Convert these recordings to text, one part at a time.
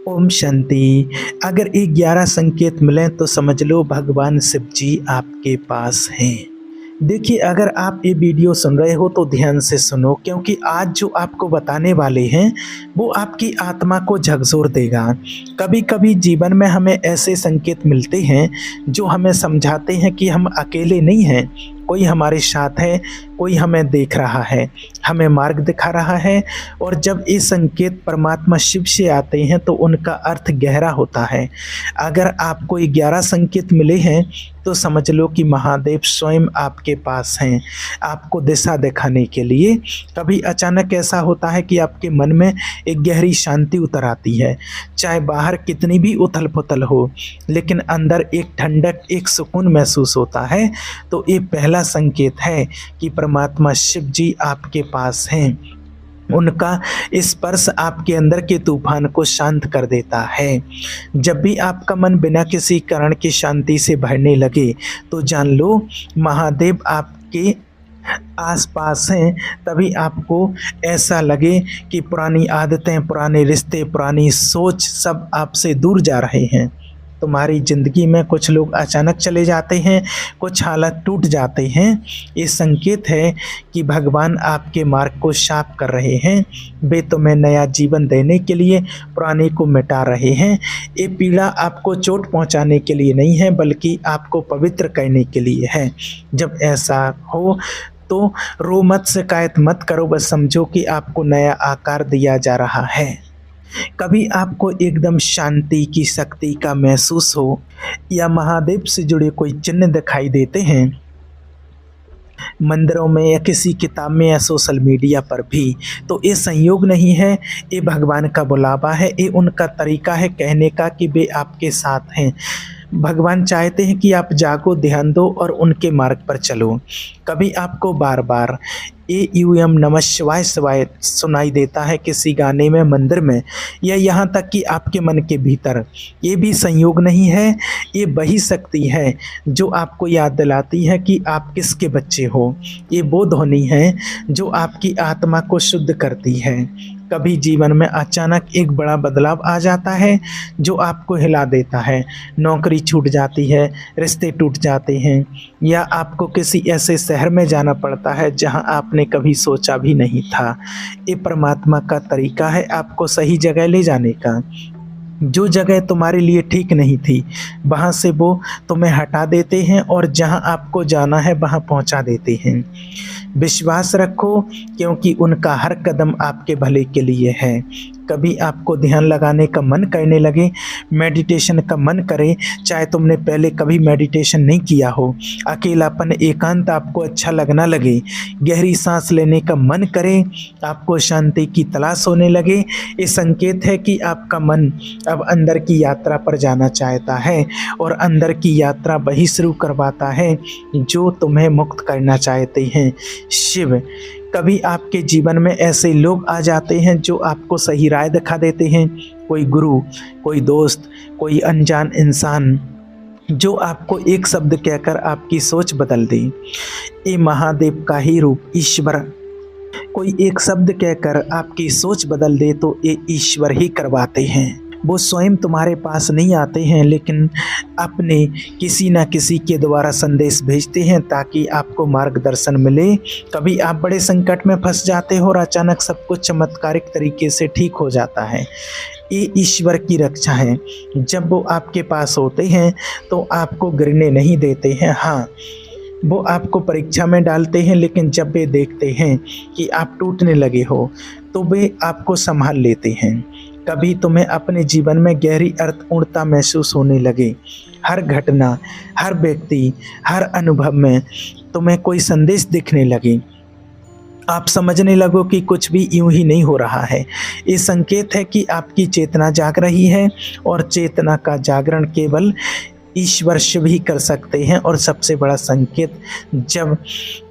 ओम शांति। अगर ये 11 संकेत मिलें तो समझ लो भगवान शिव जी आपके पास हैं। देखिए, अगर आप ये वीडियो सुन रहे हो तो ध्यान से सुनो, क्योंकि आज जो आपको बताने वाले हैं वो आपकी आत्मा को झकझोर देगा। कभी कभी जीवन में हमें ऐसे संकेत मिलते हैं जो हमें समझाते हैं कि हम अकेले नहीं हैं, कोई हमारे साथ है, कोई हमें देख रहा है, हमें मार्ग दिखा रहा है। और जब ये संकेत परमात्मा शिव से आते हैं तो उनका अर्थ गहरा होता है। अगर आपको ये 11 संकेत मिले हैं तो समझ लो कि महादेव स्वयं आपके पास हैं, आपको दिशा दिखाने के लिए। कभी अचानक ऐसा होता है कि आपके मन में एक गहरी शांति उतर आती है, चाहे बाहर कितनी भी उथल पुथल हो, लेकिन अंदर एक ठंडक, एक सुकून महसूस होता है। तो ये पहला संकेत है कि परमात्मा शिव जी आपके पास हैं। उनका स्पर्श आपके अंदर के तूफान को शांत कर देता है। जब भी आपका मन बिना किसी कारण की शांति से भरने लगे तो जान लो महादेव आपके आसपास हैं। तभी आपको ऐसा लगे कि पुरानी आदतें, पुराने रिश्ते, पुरानी सोच सब आपसे दूर जा रहे हैं। तुम्हारी ज़िंदगी में कुछ लोग अचानक चले जाते हैं, कुछ हालात टूट जाते हैं। ये संकेत है कि भगवान आपके मार्ग को साफ कर रहे हैं। वे तुम्हें नया जीवन देने के लिए पुराने को मिटा रहे हैं। ये पीड़ा आपको चोट पहुंचाने के लिए नहीं है, बल्कि आपको पवित्र करने के लिए है। जब ऐसा हो तो रो मत, शिकायत मत करो, बस समझो कि आपको नया आकार दिया जा रहा है। कभी आपको एकदम शांति की शक्ति का महसूस हो या महादेव से जुड़े कोई चिन्ह दिखाई देते हैं मंदिरों में या किसी किताब में या सोशल मीडिया पर भी, तो ये संयोग नहीं है, ये भगवान का बुलावा है, ये उनका तरीका है कहने का कि वे आपके साथ हैं। भगवान चाहते हैं कि आप जागो, ध्यान दो और उनके मार्ग पर चलो। कभी आपको बार बार AUM नमः शिवाय शिवाय सुनाई देता है किसी गाने में, मंदिर में, या यहाँ तक कि आपके मन के भीतर। ये भी संयोग नहीं है, ये वही शक्ति है जो आपको याद दिलाती है कि आप किसके बच्चे हो। ये वो ध्वनि है जो आपकी आत्मा को शुद्ध करती है। कभी जीवन में अचानक एक बड़ा बदलाव आ जाता है जो आपको हिला देता है। नौकरी छूट जाती है, रिश्ते टूट जाते हैं, या आपको किसी ऐसे शहर में जाना पड़ता है जहां आपने कभी सोचा भी नहीं था। ये परमात्मा का तरीका है आपको सही जगह ले जाने का। जो जगह तुम्हारे लिए ठीक नहीं थी वहाँ से वो तुम्हें हटा देते हैं और जहाँ आपको जाना है वहाँ पहुँचा देते हैं। विश्वास रखो, क्योंकि उनका हर कदम आपके भले के लिए है। कभी आपको ध्यान लगाने का मन करने लगे, मेडिटेशन का मन करे, चाहे तुमने पहले कभी मेडिटेशन नहीं किया हो, अकेलापन, एकांत आपको अच्छा लगना लगे, गहरी सांस लेने का मन करे, आपको शांति की तलाश होने लगे, ये संकेत है कि आपका मन अब अंदर की यात्रा पर जाना चाहता है। और अंदर की यात्रा वही शुरू करवाता है जो तुम्हें मुक्त करना चाहते हैं, शिव। कभी आपके जीवन में ऐसे लोग आ जाते हैं जो आपको सही राय दिखा देते हैं, कोई गुरु, कोई दोस्त, कोई अनजान इंसान जो आपको एक शब्द कहकर आपकी सोच बदल दे। ये महादेव का ही रूप, ईश्वर। कोई एक शब्द कहकर आपकी सोच बदल दे तो ये ईश्वर ही करवाते हैं। वो स्वयं तुम्हारे पास नहीं आते हैं, लेकिन अपने किसी न किसी के द्वारा संदेश भेजते हैं ताकि आपको मार्गदर्शन मिले। कभी आप बड़े संकट में फंस जाते हो और अचानक सब कुछ चमत्कारिक तरीके से ठीक हो जाता है। ये ईश्वर की रक्षा है। जब वो आपके पास होते हैं तो आपको गिरने नहीं देते हैं। हाँ, वो आपको परीक्षा में डालते हैं, लेकिन जब वे देखते हैं कि आप टूटने लगे हो तो वे आपको संभाल लेते हैं। कभी तुम्हें अपने जीवन में गहरी अर्थपूर्णता महसूस होने लगे, हर घटना, हर व्यक्ति, हर अनुभव में तुम्हें कोई संदेश दिखने लगे, आप समझने लगो कि कुछ भी यूं ही नहीं हो रहा है। ये संकेत है कि आपकी चेतना जाग रही है, और चेतना का जागरण केवल ईश्वर शिव ही कर सकते हैं। और सबसे बड़ा संकेत, जब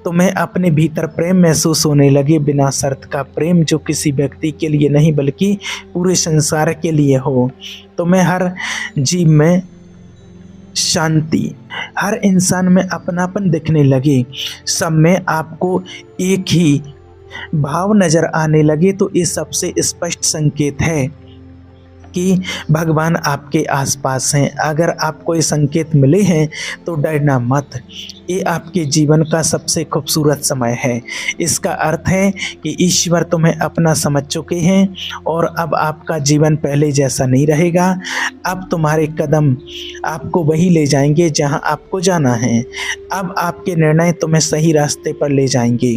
तुम्हें अपने भीतर प्रेम महसूस होने लगे, बिना शर्त का प्रेम जो किसी व्यक्ति के लिए नहीं बल्कि पूरे संसार के लिए हो, तुम्हें हर जीव में शांति, हर इंसान में अपनापन दिखने लगे, सब में आपको एक ही भाव नज़र आने लगे, तो ये सबसे स्पष्ट संकेत है कि भगवान आपके आसपास हैं। अगर आपको ये संकेत मिले हैं तो डरना मत। ये आपके जीवन का सबसे खूबसूरत समय है। इसका अर्थ है कि ईश्वर तुम्हें अपना समझ चुके हैं और अब आपका जीवन पहले जैसा नहीं रहेगा। अब तुम्हारे कदम आपको वही ले जाएंगे जहां आपको जाना है। अब आपके निर्णय तुम्हें सही रास्ते पर ले जाएंगे।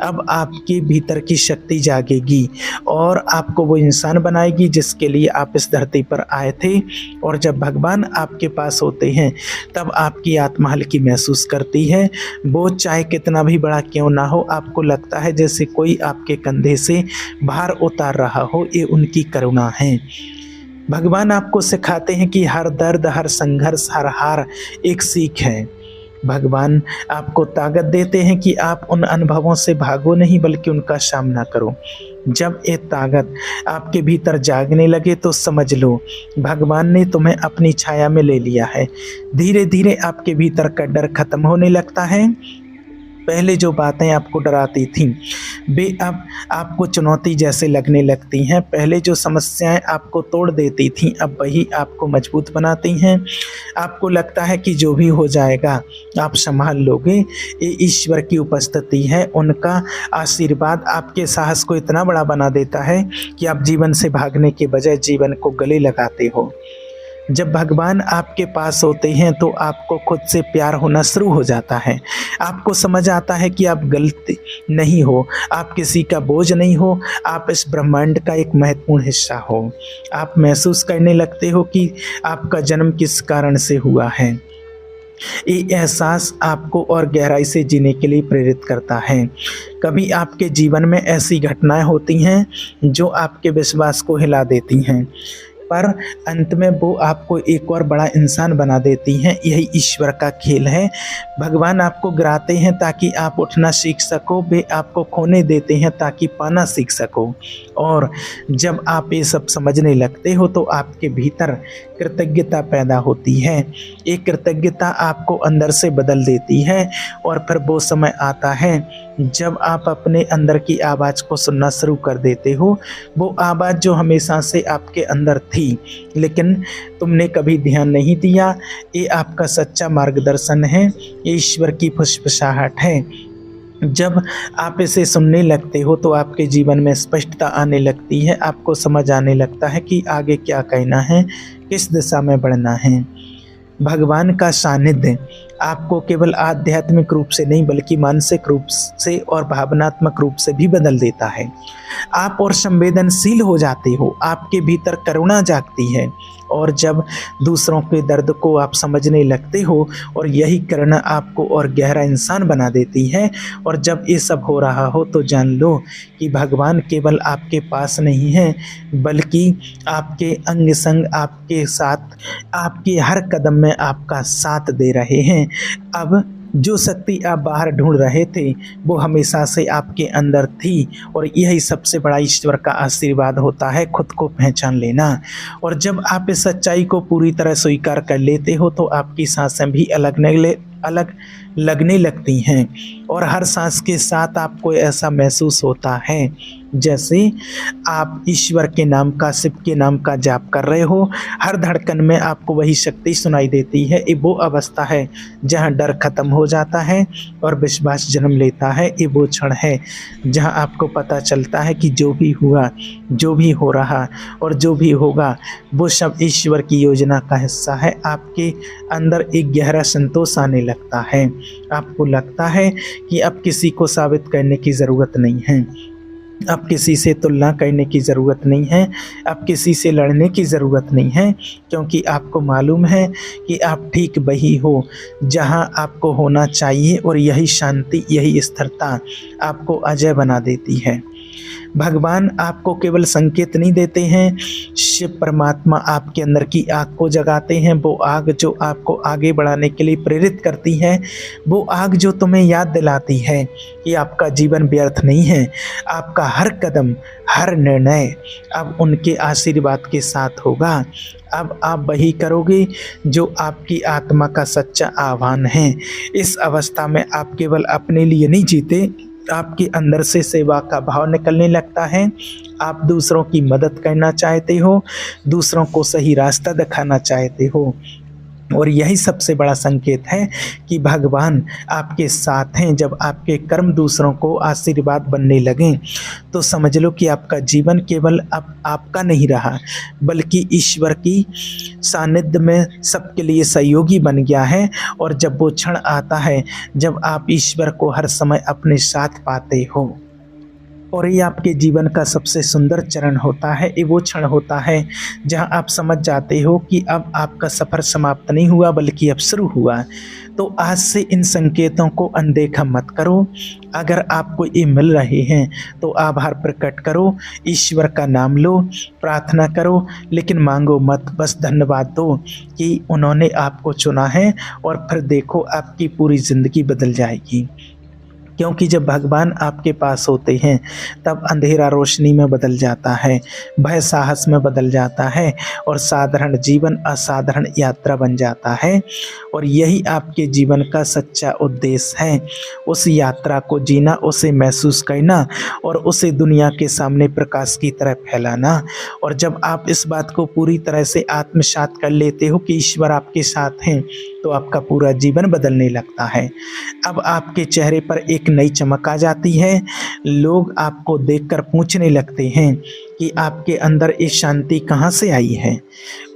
अब आपके भीतर की शक्ति जागेगी और आपको वो इंसान बनाएगी जिसके लिए आप इस धरती पर आए थे। और जब भगवान आपके पास होते हैं तब आपकी आत्मा हल्की महसूस करती है। बोझ चाहे कितना भी बड़ा क्यों ना हो, आपको लगता है जैसे कोई आपके कंधे से भार उतार रहा हो। ये उनकी करुणा है। भगवान आपको सिखाते हैं कि हर दर्द, हर संघर्ष, हर हार एक सीख है। भगवान आपको ताकत देते हैं कि आप उन अनुभवों से भागो नहीं बल्कि उनका सामना करो। जब ये ताकत आपके भीतर जागने लगे तो समझ लो भगवान ने तुम्हें अपनी छाया में ले लिया है। धीरे धीरे आपके भीतर का डर खत्म होने लगता है। पहले जो बातें आपको डराती थीं वे अब आपको चुनौती जैसे लगने लगती हैं। पहले जो समस्याएं आपको तोड़ देती थीं अब वही आपको मजबूत बनाती हैं। आपको लगता है कि जो भी हो जाएगा आप संभाल लोगे। ये ईश्वर की उपस्थिति है। उनका आशीर्वाद आपके साहस को इतना बड़ा बना देता है कि आप जीवन से भागने के बजाय जीवन को गले लगाते हो। जब भगवान आपके पास होते हैं तो आपको खुद से प्यार होना शुरू हो जाता है। आपको समझ आता है कि आप गलत नहीं हो, आप किसी का बोझ नहीं हो, आप इस ब्रह्मांड का एक महत्वपूर्ण हिस्सा हो। आप महसूस करने लगते हो कि आपका जन्म किस कारण से हुआ है। ये एहसास आपको और गहराई से जीने के लिए प्रेरित करता है। कभी आपके जीवन में ऐसी घटनाएं होती हैं जो आपके विश्वास को हिला देती हैं, पर अंत में वो आपको एक और बड़ा इंसान बना देती हैं। यही ईश्वर का खेल है। भगवान आपको गिराते हैं ताकि आप उठना सीख सको। वे आपको खोने देते हैं ताकि पाना सीख सको। और जब आप ये सब समझने लगते हो तो आपके भीतर कृतज्ञता पैदा होती है। ये कृतज्ञता आपको अंदर से बदल देती है। और फिर वो समय आता है जब आप अपने अंदर की आवाज़ को सुनना शुरू कर देते हो। वो आवाज़ जो हमेशा से आपके अंदर थी लेकिन तुमने कभी ध्यान नहीं दिया। ये आपका सच्चा मार्गदर्शन है, ईश्वर की फुसफुसाहट है। जब आप इसे सुनने लगते हो तो आपके जीवन में स्पष्टता आने लगती है। आपको समझ आने लगता है कि आगे क्या कहना है, किस दिशा में बढ़ना है। भगवान का सानिध्य आपको केवल आध्यात्मिक रूप से नहीं बल्कि मानसिक रूप से और भावनात्मक रूप से भी बदल देता है। आप और संवेदनशील हो जाते हो। आपके भीतर करुणा जागती है और जब दूसरों के दर्द को आप समझने लगते हो और यही करुणा आपको और गहरा इंसान बना देती है। और जब ये सब हो रहा हो तो जान लो कि भगवान केवल आपके पास नहीं है बल्कि आपके अंग संग आपके साथ, आपके हर कदम में आपका साथ दे रहे हैं। अब जो शक्ति आप बाहर ढूंढ रहे थे वो हमेशा से आपके अंदर थी और यही सबसे बड़ा ईश्वर का आशीर्वाद होता है, खुद को पहचान लेना। और जब आप इस सच्चाई को पूरी तरह स्वीकार कर लेते हो तो आपकी सांसें भी अलग लगने लगती हैं और हर सांस के साथ आपको ऐसा महसूस होता है जैसे आप ईश्वर के नाम का, शिव के नाम का जाप कर रहे हो। हर धड़कन में आपको वही शक्ति सुनाई देती है। ये वो अवस्था है जहाँ डर खत्म हो जाता है और विश्वास जन्म लेता है। ये वो क्षण है जहाँ आपको पता चलता है कि जो भी हुआ, जो भी हो रहा और जो भी होगा वो सब ईश्वर की योजना का हिस्सा है। आपके अंदर एक गहरा संतोष आने लगता है। आपको लगता है कि अब किसी को साबित करने की ज़रूरत नहीं है, अब किसी से तुलना करने की ज़रूरत नहीं है, अब किसी से लड़ने की ज़रूरत नहीं है, क्योंकि आपको मालूम है कि आप ठीक वही हो जहां आपको होना चाहिए। और यही शांति, यही स्थिरता आपको अजय बना देती है। भगवान आपको केवल संकेत नहीं देते हैं, शिव परमात्मा आपके अंदर की आग को जगाते हैं। वो आग जो आपको आगे बढ़ाने के लिए प्रेरित करती है, वो आग जो तुम्हें याद दिलाती है कि आपका जीवन व्यर्थ नहीं है। आपका हर कदम, हर निर्णय अब उनके आशीर्वाद के साथ होगा। अब आप वही करोगे जो आपकी आत्मा का सच्चा आह्वान है। इस अवस्था में आप केवल अपने लिए नहीं जीते आपके अंदर से सेवा का भाव निकलने लगता है। आप दूसरों की मदद करना चाहते हो, दूसरों को सही रास्ता दिखाना चाहते हो, और यही सबसे बड़ा संकेत है कि भगवान आपके साथ हैं। जब आपके कर्म दूसरों को आशीर्वाद बनने लगें तो समझ लो कि आपका जीवन केवल अब आपका नहीं रहा, बल्कि ईश्वर की सानिध्य में सबके लिए सहयोगी बन गया है। और जब वो क्षण आता है जब आप ईश्वर को हर समय अपने साथ पाते हो, और ये आपके जीवन का सबसे सुंदर चरण होता है। ये वो क्षण होता है जहां आप समझ जाते हो कि अब आपका सफ़र समाप्त नहीं हुआ बल्कि अब शुरू हुआ। तो आज से इन संकेतों को अनदेखा मत करो। अगर आपको ये मिल रहे हैं तो आभार प्रकट करो, ईश्वर का नाम लो, प्रार्थना करो, लेकिन मांगो मत, बस धन्यवाद दो कि उन्होंने आपको चुना है। और फिर देखो आपकी पूरी ज़िंदगी बदल जाएगी। क्योंकि जब भगवान आपके पास होते हैं तब अंधेरा रोशनी में बदल जाता है, भय साहस में बदल जाता है, और साधारण जीवन असाधारण यात्रा बन जाता है। और यही आपके जीवन का सच्चा उद्देश्य है, उस यात्रा को जीना, उसे महसूस करना और उसे दुनिया के सामने प्रकाश की तरह फैलाना। और जब आप इस बात को पूरी तरह से आत्मसात कर लेते हो कि ईश्वर आपके साथ हैं, तो आपका पूरा जीवन बदलने लगता है। अब आपके चेहरे पर एक नई चमक आ जाती है। लोग आपको देखकर पूछने लगते हैं कि आपके अंदर ये शांति कहाँ से आई है।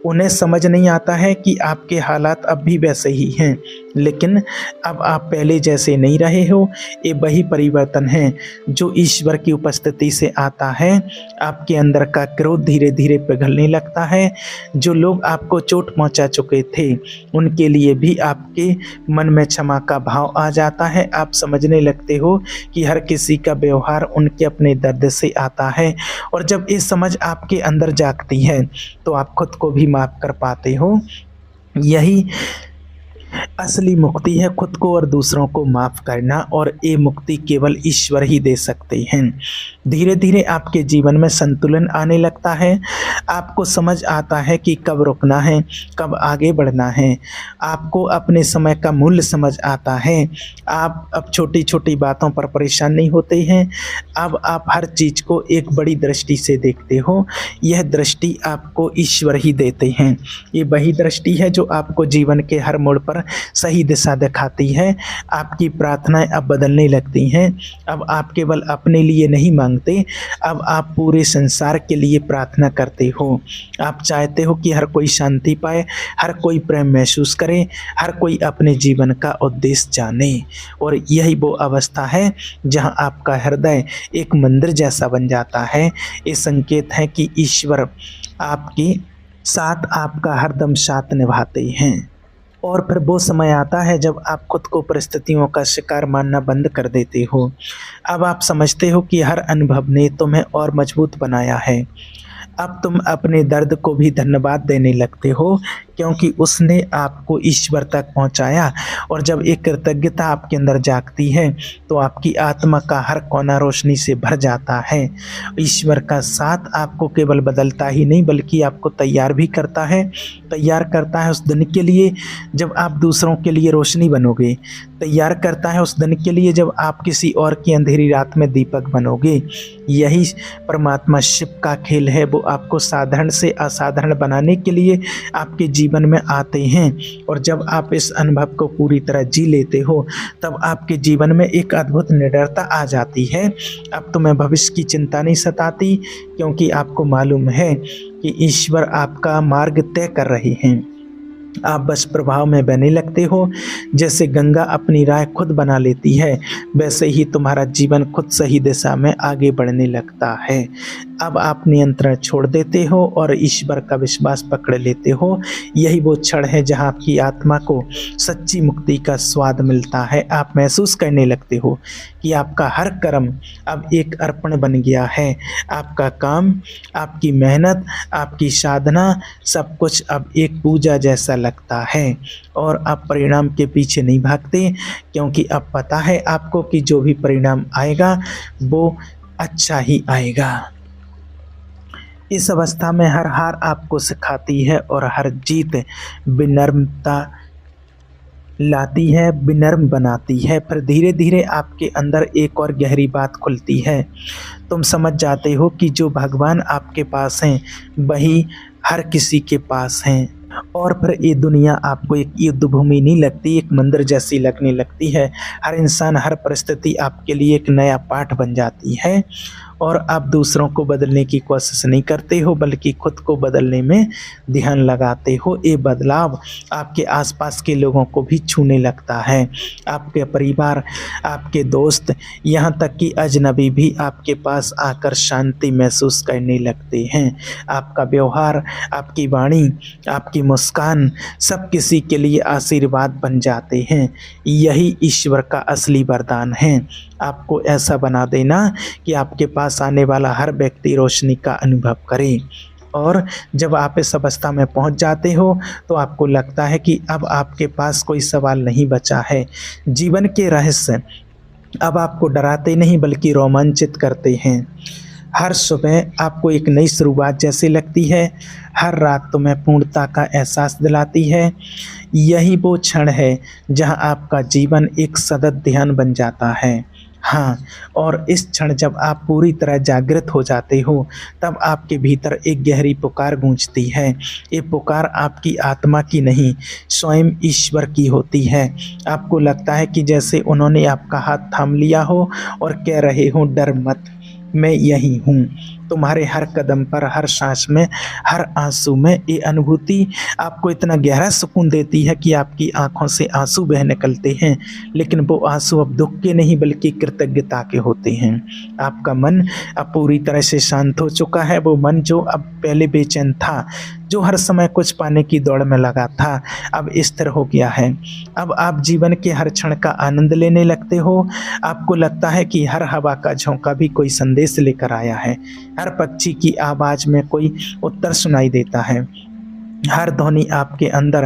उन्हें समझ नहीं आता है कि आपके हालात अब भी वैसे ही हैं, लेकिन अब आप पहले जैसे नहीं रहे हो। ये वही परिवर्तन है जो ईश्वर की उपस्थिति से आता है। आपके अंदर का क्रोध धीरे धीरे पिघलने लगता है। जो लोग आपको चोट पहुंचा चुके थे उनके लिए भी आपके मन में क्षमा का भाव आ जाता है। आप समझने लगते हो कि हर किसी का व्यवहार उनके अपने दर्द से आता है। और जब ये समझ आपके अंदर जागती है तो आप खुद को भी माफ कर पाते हो। यही असली मुक्ति है, खुद को और दूसरों को माफ़ करना, और ये मुक्ति केवल ईश्वर ही दे सकते हैं। धीरे धीरे आपके जीवन में संतुलन आने लगता है। आपको समझ आता है कि कब रुकना है, कब आगे बढ़ना है। आपको अपने समय का मूल्य समझ आता है। आप अब छोटी छोटी बातों पर परेशान नहीं होते हैं। अब आप हर चीज़ को एक बड़ी दृष्टि से देखते हो। यह दृष्टि आपको ईश्वर ही देते हैं। ये वही दृष्टि है जो आपको जीवन के हर मोड़ पर सही दिशा दिखाती है। आपकी प्रार्थनाएं अब बदलने लगती हैं। अब आप केवल अपने लिए नहीं मांगते, अब आप पूरे संसार के लिए प्रार्थना करते हो। आप चाहते हो कि हर कोई शांति पाए, हर कोई प्रेम महसूस करे, हर कोई अपने जीवन का उद्देश्य जाने। और यही वो अवस्था है जहां आपका हृदय एक मंदिर जैसा बन जाता है। ये संकेत है कि ईश्वर आपके साथ आपका हरदम साथ निभाते हैं। और फिर वो समय आता है जब आप खुद को परिस्थितियों का शिकार मानना बंद कर देते हो। अब आप समझते हो कि हर अनुभव ने तुम्हें और मजबूत बनाया है। अब तुम अपने दर्द को भी धन्यवाद देने लगते हो, क्योंकि उसने आपको ईश्वर तक पहुंचाया। और जब एक कृतज्ञता आपके अंदर जागती है तो आपकी आत्मा का हर कोना रोशनी से भर जाता है। ईश्वर का साथ आपको केवल बदलता ही नहीं बल्कि आपको तैयार भी करता है। तैयार करता है उस दिन के लिए जब आप दूसरों के लिए रोशनी बनोगे। तैयार करता है उस दिन के लिए जब आप किसी और की अंधेरी रात में दीपक बनोगे। यही परमात्मा शिव का खेल है। वो आपको साधारण से असाधारण बनाने के लिए आपके जीवन में आते हैं। और जब आप इस अनुभव को पूरी तरह जी लेते हो तब आपके जीवन में एक अद्भुत निडरता आ जाती है। अब तुम्हें भविष्य की चिंता नहीं सताती, क्योंकि आपको मालूम है कि ईश्वर आपका मार्ग तय कर रहे हैं। आप बस प्रभाव में बहने लगते हो। जैसे गंगा अपनी राह खुद बना लेती है, वैसे ही तुम्हारा जीवन खुद सही दिशा में आगे बढ़ने लगता है। अब आप नियंत्रण छोड़ देते हो और ईश्वर का विश्वास पकड़ लेते हो। यही वो क्षण है जहाँ आपकी आत्मा को सच्ची मुक्ति का स्वाद मिलता है। आप महसूस करने लगते हो कि आपका हर कर्म अब एक अर्पण बन गया है। आपका काम, आपकी मेहनत, आपकी साधना, सब कुछ अब एक पूजा जैसा लगता है। और आप परिणाम के पीछे नहीं भागते, क्योंकि अब पता है आपको कि जो भी परिणाम आएगा वो अच्छा ही आएगा। इस अवस्था में हर हार आपको सिखाती है और हर जीत विनम्रता लाती है, विनम्र बनाती है। फिर धीरे धीरे आपके अंदर एक और गहरी बात खुलती है। तुम समझ जाते हो कि जो भगवान आपके पास हैं वही हर किसी के पास हैं। और फिर ये दुनिया आपको एक युद्ध भूमि नहीं लगती, एक मंदिर जैसी लगने लगती है। हर इंसान, हर परिस्थिति आपके लिए एक नया पाठ बन जाती है और आप दूसरों को बदलने की कोशिश नहीं करते हो बल्कि खुद को बदलने में ध्यान लगाते हो। ये बदलाव आपके आसपास के लोगों को भी छूने लगता है। आपके परिवार, आपके दोस्त, यहाँ तक कि अजनबी भी आपके पास आकर शांति महसूस करने लगते हैं। आपका व्यवहार, आपकी वाणी, आपकी मुस्कान सब किसी के लिए आशीर्वाद बन जाते हैं। यही ईश्वर का असली वरदान है, आपको ऐसा बना देना कि आपके पास आने वाला हर व्यक्ति रोशनी का अनुभव करे। और जब आप इस अवस्था में पहुंच जाते हो तो आपको लगता है कि अब आपके पास कोई सवाल नहीं बचा है। जीवन के रहस्य अब आपको डराते नहीं बल्कि रोमांचित करते हैं। हर सुबह आपको एक नई शुरुआत जैसी लगती है, हर रात तुम्हें पूर्णता का एहसास दिलाती है। यही वो क्षण है जहां आपका जीवन एक सतत ध्यान बन जाता है। हाँ, और इस क्षण जब आप पूरी तरह जागृत हो जाते हो तब आपके भीतर एक गहरी पुकार गूंजती है। ये पुकार आपकी आत्मा की नहीं, स्वयं ईश्वर की होती है। आपको लगता है कि जैसे उन्होंने आपका हाथ थाम लिया हो और कह रहे हो, डर मत, मैं यही हूँ। तुम्हारे हर कदम पर, हर सांस में, हर आंसू में। ये अनुभूति आपको इतना गहरा सुकून देती है कि आपकी आंखों से आंसू बह निकलते हैं, लेकिन वो आंसू अब दुख के नहीं बल्कि कृतज्ञता के होते हैं। आपका मन अब पूरी तरह से शांत हो चुका है। वो मन जो अब पहले बेचैन था, जो हर समय कुछ पाने की दौड़ में लगा था, अब स्थिर हो गया है। अब आप जीवन के हर क्षण का आनंद लेने लगते हो। आपको लगता है कि हर हवा का झोंका भी कोई संदेश लेकर आया है, हर पक्षी की आवाज़ में कोई उत्तर सुनाई देता है। हर ध्वनि आपके अंदर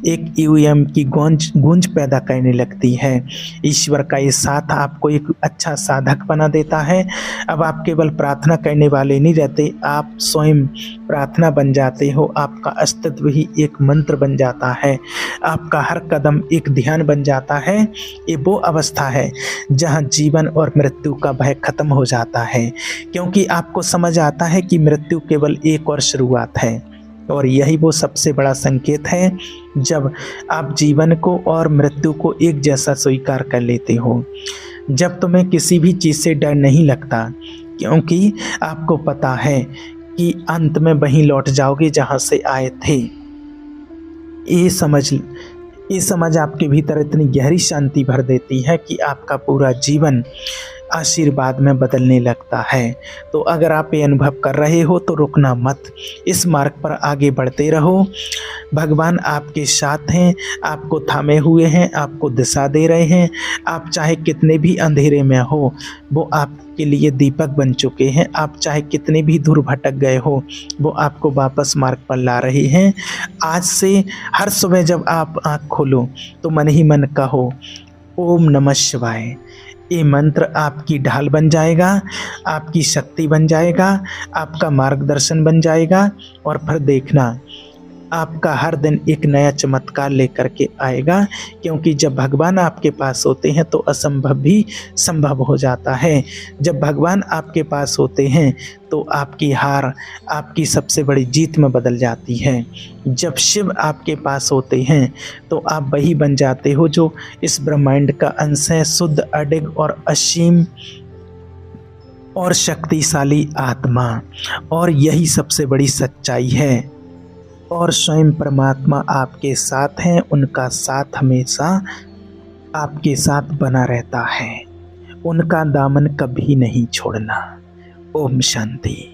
एक ईवीएम की गूंज पैदा करने लगती है। ईश्वर का ये साथ आपको एक अच्छा साधक बना देता है। अब आप केवल प्रार्थना करने वाले नहीं रहते, आप स्वयं प्रार्थना बन जाते हो। आपका अस्तित्व ही एक मंत्र बन जाता है। आपका हर कदम एक ध्यान बन जाता है। ये वो अवस्था है जहाँ जीवन और मृत्यु का भय खत्म हो जाता है, क्योंकि आपको समझ आता है कि मृत्यु केवल एक और शुरुआत है। और यही वो सबसे बड़ा संकेत है जब आप जीवन को और मृत्यु को एक जैसा स्वीकार कर लेते हो। जब तुम्हें किसी भी चीज़ से डर नहीं लगता, क्योंकि आपको पता है कि अंत में वहीं लौट जाओगे जहां से आए थे। ये समझ आपके भीतर इतनी गहरी शांति भर देती है कि आपका पूरा जीवन आशीर्वाद में बदलने लगता है। तो अगर आप ये अनुभव कर रहे हो तो रुकना मत, इस मार्ग पर आगे बढ़ते रहो। भगवान आपके साथ हैं, आपको थामे हुए हैं, आपको दिशा दे रहे हैं। आप चाहे कितने भी अंधेरे में हो, वो आपके लिए दीपक बन चुके हैं। आप चाहे कितने भी दूर भटक गए हो, वो आपको वापस मार्ग पर ला रहे हैं। आज से हर सुबह जब आप आँख खोलो तो मन ही मन कहो, ओम नमः शिवाय। ये मंत्र आपकी ढाल बन जाएगा, आपकी शक्ति बन जाएगा, आपका मार्गदर्शन बन जाएगा। और फिर देखना, आपका हर दिन एक नया चमत्कार लेकर के आएगा, क्योंकि जब भगवान आपके पास होते हैं तो असंभव भी संभव हो जाता है। जब भगवान आपके पास होते हैं तो आपकी हार आपकी सबसे बड़ी जीत में बदल जाती है। जब शिव आपके पास होते हैं तो आप वही बन जाते हो जो इस ब्रह्मांड का अंश है, शुद्ध, अडिग और असीम और शक्तिशाली आत्मा। और यही सबसे बड़ी सच्चाई है। और स्वयं परमात्मा आपके साथ हैं, उनका साथ हमेशा आपके साथ बना रहता है। उनका दामन कभी नहीं छोड़ना। ओम शांति।